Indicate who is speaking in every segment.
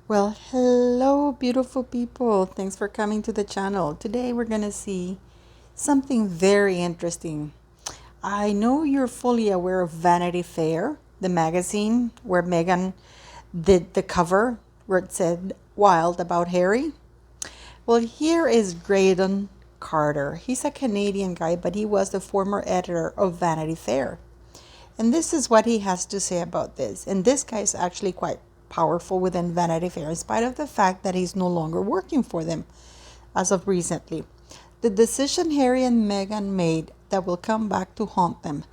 Speaker 1: Well, hello, beautiful people. Thanks for coming to the channel. Today we're going to see something very interesting. I know you're fully aware of Vanity Fair, the magazine where Meghan did the cover where it said wild about Harry. Well, here is Graydon Carter. He's a Canadian guy, but he was the former editor of Vanity Fair. And this is what he has to say about this. And this guy is actually quite powerful within Vanity Fair, in spite of the fact that he's no longer working for them as of recently. The decision Harry and Meghan made that will come back to haunt them.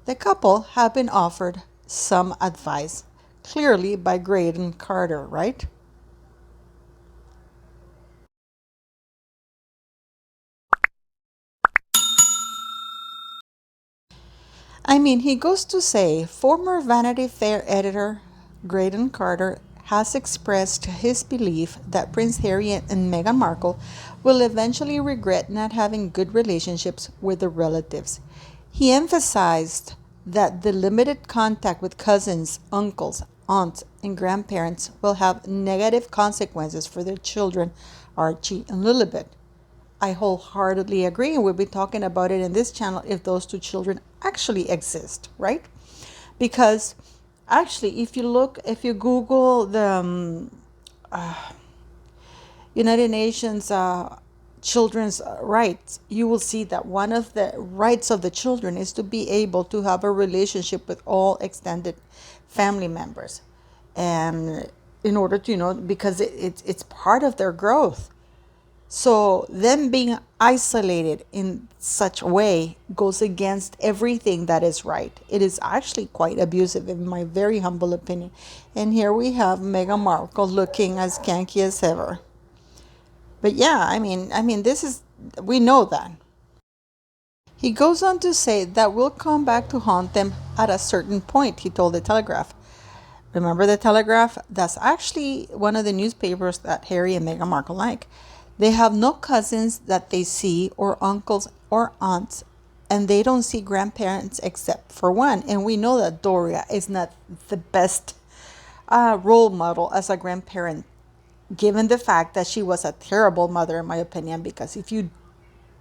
Speaker 1: The couple have been offered some advice, clearly by Graydon Carter, right? I mean, he goes to say former Vanity Fair editor Graydon Carter has expressed his belief that Prince Harry and Meghan Markle will eventually regret not having good relationships with their relatives. He emphasized that the limited contact with cousins, uncles, aunts, and grandparents will have negative consequences for their children, Archie and Lilibet. I wholeheartedly agree, and we'll be talking about it in this channel if those two children actually exist, right? Because actually, if you Google the United Nations children's rights, you will see that one of the rights of the children is to be able to have a relationship with all extended family members. And in order to, because it's part of their growth. So them being isolated in such a way goes against everything that is right. It is actually quite abusive in my very humble opinion. And here we have Meghan Markle looking as skanky as ever. But yeah, I mean this is, we know that. He goes on to say that will come back to haunt them at a certain point, he told the Telegraph. Remember the Telegraph? That's actually one of the newspapers that Harry and Meghan Markle like. They have no cousins that they see, or uncles or aunts, and they don't see grandparents except for one. And we know that Doria is not the best role model as a grandparent, given the fact that she was a terrible mother, in my opinion, because if you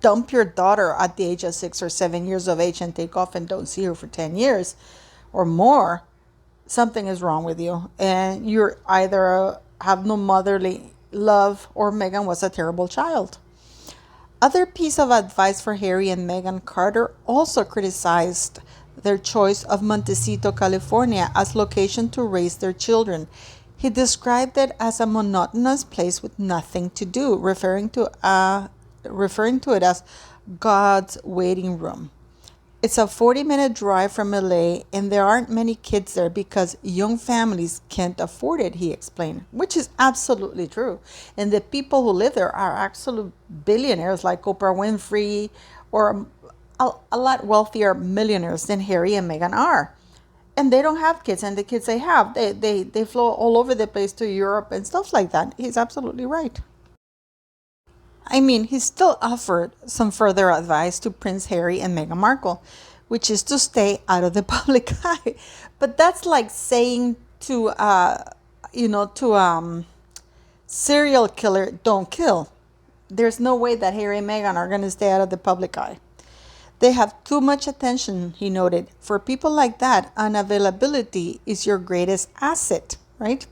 Speaker 1: dump your daughter at the age of 6 or 7 years of age and take off and don't see her for 10 years or more, something is wrong with you, and you're either have no motherly love or Meghan was a terrible child. Other piece of advice for Harry and Meghan: Carter also criticized their choice of Montecito, California as location to raise their children. He described it as a monotonous place with nothing to do, referring to it as God's waiting room. It's a 40-minute drive from LA, and there aren't many kids there because young families can't afford it, he explained, which is absolutely true. And the people who live there are absolute billionaires like Oprah Winfrey, or a lot wealthier millionaires than Harry and Meghan are. And they don't have kids, and the kids they have, they flow all over the place to Europe and stuff like that. He's absolutely right. I mean, he still offered some further advice to Prince Harry and Meghan Markle, which is to stay out of the public eye. But that's like saying to, serial killer, don't kill. There's no way that Harry and Meghan are going to stay out of the public eye. They have too much attention, he noted. For people like that, unavailability is your greatest asset, right?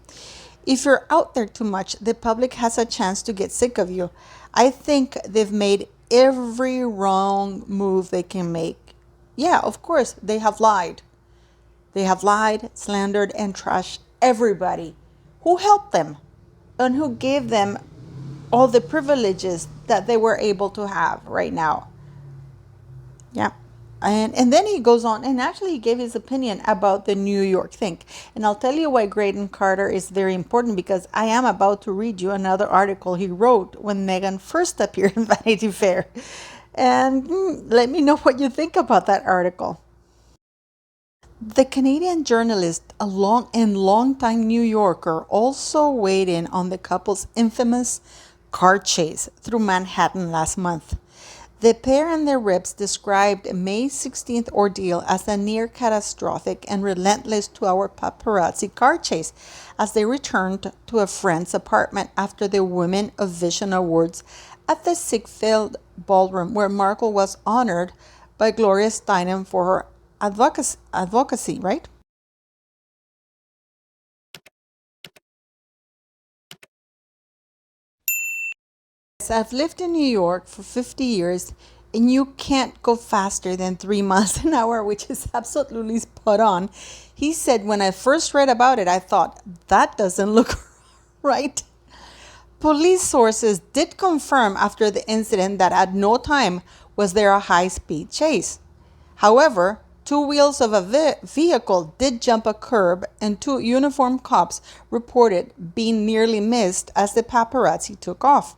Speaker 1: If you're out there too much, the public has a chance to get sick of you. I think they've made every wrong move they can make. Yeah, of course, they have lied. They have lied, slandered, and trashed everybody who helped them and who gave them all the privileges that they were able to have right now. Yeah. And then he goes on, and actually he gave his opinion about the New York thing. And I'll tell you why Graydon Carter is very important, because I am about to read you another article he wrote when Meghan first appeared in Vanity Fair. And let me know what you think about that article. The Canadian journalist, a long-time New Yorker, also weighed in on the couple's infamous car chase through Manhattan last month. The pair and their reps described May 16th ordeal as a near catastrophic and relentless 2-hour paparazzi car chase as they returned to a friend's apartment after the Women of Vision Awards at the Ziegfeld Ballroom, where Markle was honored by Gloria Steinem for her advocacy, right? I've lived in New York for 50 years, and you can't go faster than 3 miles an hour, which is absolutely spot on. He said, when I first read about it, I thought, that doesn't look right. Police sources did confirm after the incident that at no time was there a high-speed chase. However, 2 wheels of a vehicle did jump a curb, and 2 uniformed cops reported being nearly missed as the paparazzi took off.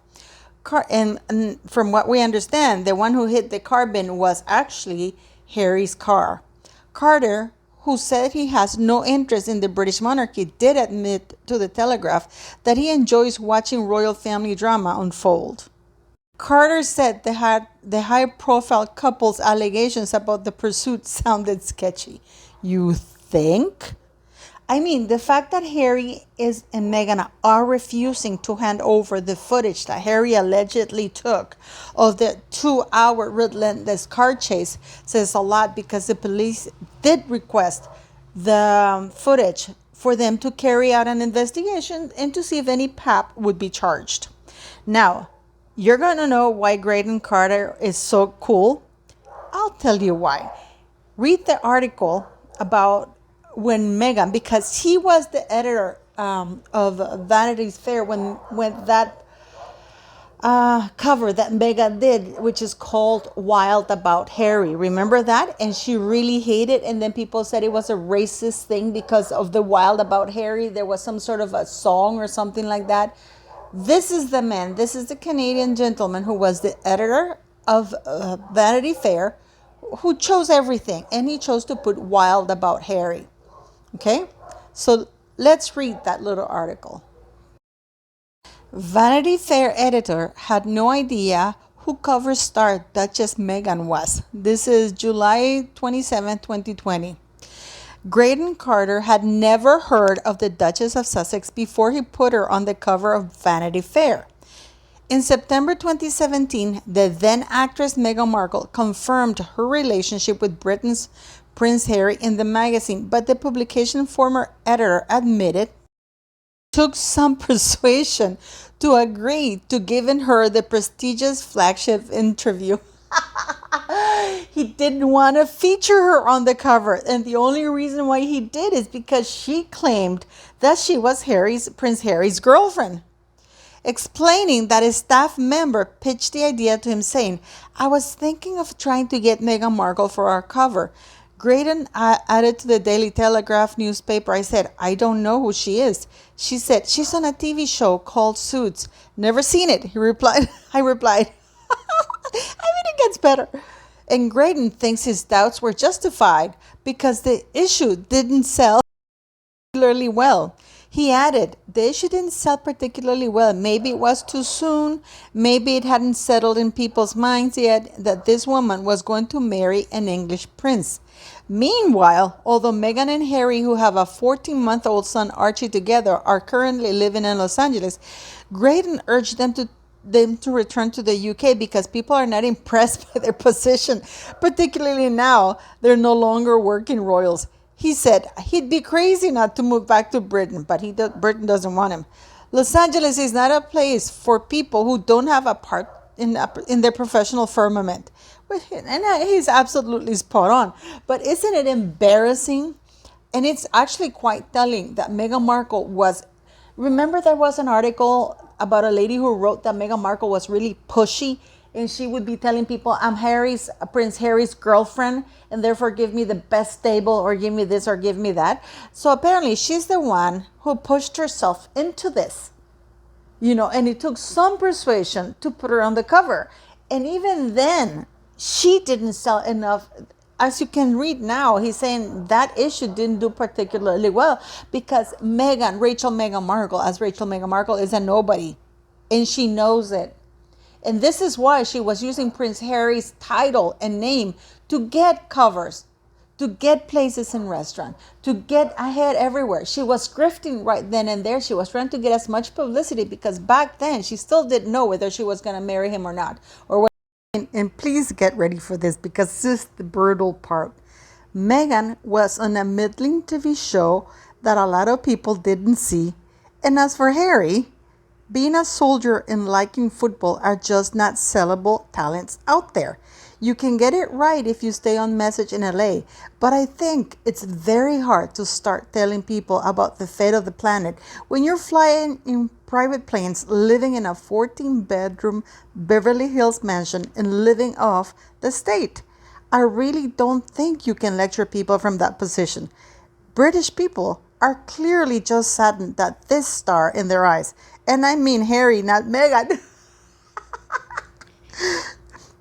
Speaker 1: And from what we understand, the one who hit the carbon was actually Harry's car. Carter, who said he has no interest in the British monarchy, did admit to the Telegraph that he enjoys watching royal family drama unfold. Carter said the high-profile couple's allegations about the pursuit sounded sketchy. You think? I mean, the fact that Harry and Meghan are refusing to hand over the footage that Harry allegedly took of the 2-hour relentless car chase says a lot, because the police did request the footage for them to carry out an investigation and to see if any pap would be charged. Now, you're going to know why Graydon Carter is so cool. I'll tell you why. Read the article about when Meghan, because he was the editor of Vanity Fair when that cover that Meghan did, which is called Wild About Harry. Remember that? And she really hated it. And then people said it was a racist thing because of the Wild About Harry. There was some sort of a song or something like that. This is the man. This is the Canadian gentleman who was the editor of Vanity Fair, who chose everything. And he chose to put Wild About Harry. Okay? So let's read that little article. Vanity Fair editor had no idea who cover star Duchess Meghan was. This is July 27, 2020. Graydon Carter had never heard of the Duchess of Sussex before he put her on the cover of Vanity Fair. In September 2017, the then actress Meghan Markle confirmed her relationship with Britain's Prince Harry in the magazine, but the publication's former editor admitted it took some persuasion to agree to giving her the prestigious flagship interview. He didn't want to feature her on the cover, and the only reason why he did is because she claimed that she was Prince Harry's girlfriend. Explaining that a staff member pitched the idea to him, saying, "I was thinking of trying to get Meghan Markle for our cover." Graydon added to the Daily Telegraph newspaper, "I said, I don't know who she is." She said, "She's on a TV show called Suits." "Never seen it," he replied. I replied. I mean, it gets better. And Graydon thinks his doubts were justified because the issue didn't sell particularly well. He added, the issue didn't sell particularly well. Maybe it was too soon. Maybe it hadn't settled in people's minds yet that this woman was going to marry an English prince. Meanwhile, although Meghan and Harry, who have a 14-month-old son Archie together, are currently living in Los Angeles, Graydon urged them to return to the UK because people are not impressed by their position, particularly now they're no longer working royals. He said he'd be crazy not to move back to Britain, but Britain doesn't want him. Los Angeles is not a place for people who don't have a part in their professional firmament. And he's absolutely spot on. But isn't it embarrassing? And it's actually quite telling that Meghan Markle was... Remember there was an article about a lady who wrote that Meghan Markle was really pushy, and she would be telling people, "I'm Prince Harry's girlfriend, and therefore give me the best stable, or give me this, or give me that." So apparently she's the one who pushed herself into this, and it took some persuasion to put her on the cover. And even then, she didn't sell enough. As you can read now, he's saying that issue didn't do particularly well because Rachel Meghan Markle is a nobody, and she knows it. And this is why she was using Prince Harry's title and name to get covers, to get places in restaurants, to get ahead everywhere. She was grifting right then and there. She was trying to get as much publicity because back then she still didn't know whether she was going to marry him or not. And please get ready for this because this is the brutal part. Meghan was on a middling TV show that a lot of people didn't see. And as for Harry, being a soldier and liking football are just not sellable talents out there. You can get it right if you stay on message in LA, but I think it's very hard to start telling people about the fate of the planet when you're flying in private planes, living in a 14-bedroom Beverly Hills mansion, and living off the state. I really don't think you can lecture people from that position. British people are clearly just saddened that this star in their eyes, and I mean Harry, not Meghan,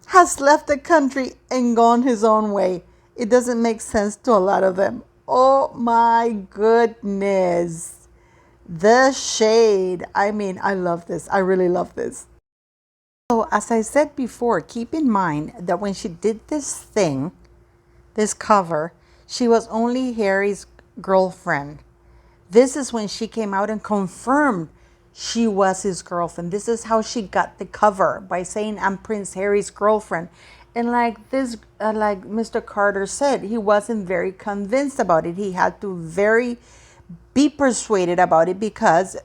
Speaker 1: has left the country and gone his own way. It doesn't make sense to a lot of them. Oh my goodness. The shade. I mean, I love this. I really love this. So as I said before, keep in mind that when she did this thing, this cover, she was only Harry's girlfriend. This is when she came out and confirmed she was his girlfriend. This is how she got the cover, by saying, I'm Prince Harry's girlfriend. And like Mr. Carter said, he wasn't very convinced about it. He had to be persuaded about it because,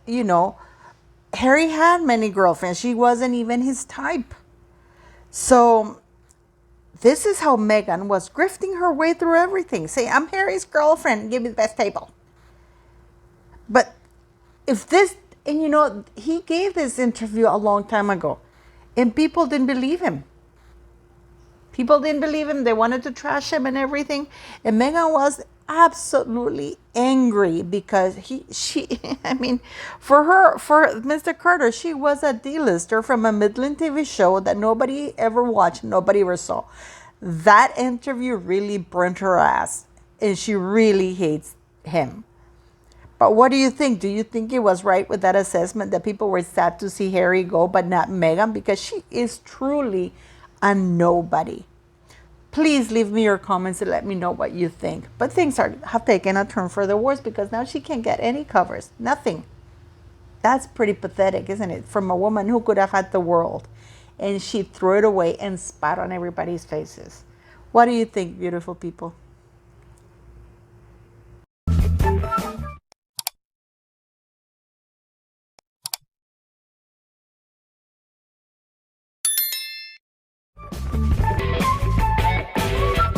Speaker 1: Harry had many girlfriends. She wasn't even his type. So this is how Meghan was grifting her way through everything. Say, I'm Harry's girlfriend. Give me the best table. But if this, and he gave this interview a long time ago, and people didn't believe him. People didn't believe him. They wanted to trash him and everything. And Meghan was absolutely angry because for Mr. Carter, she was a D-lister from a Midland TV show that nobody ever watched, nobody ever saw. That interview really burnt her ass, and she really hates him. But what do you think? Do you think it was right with that assessment that people were sad to see Harry go, but not Meghan? Because she is truly a nobody. Please leave me your comments and let me know what you think. But things have taken a turn for the worse because now she can't get any covers. Nothing. That's pretty pathetic, isn't it? From a woman who could have had the world. And she threw it away and spat on everybody's faces. What do you think, beautiful people?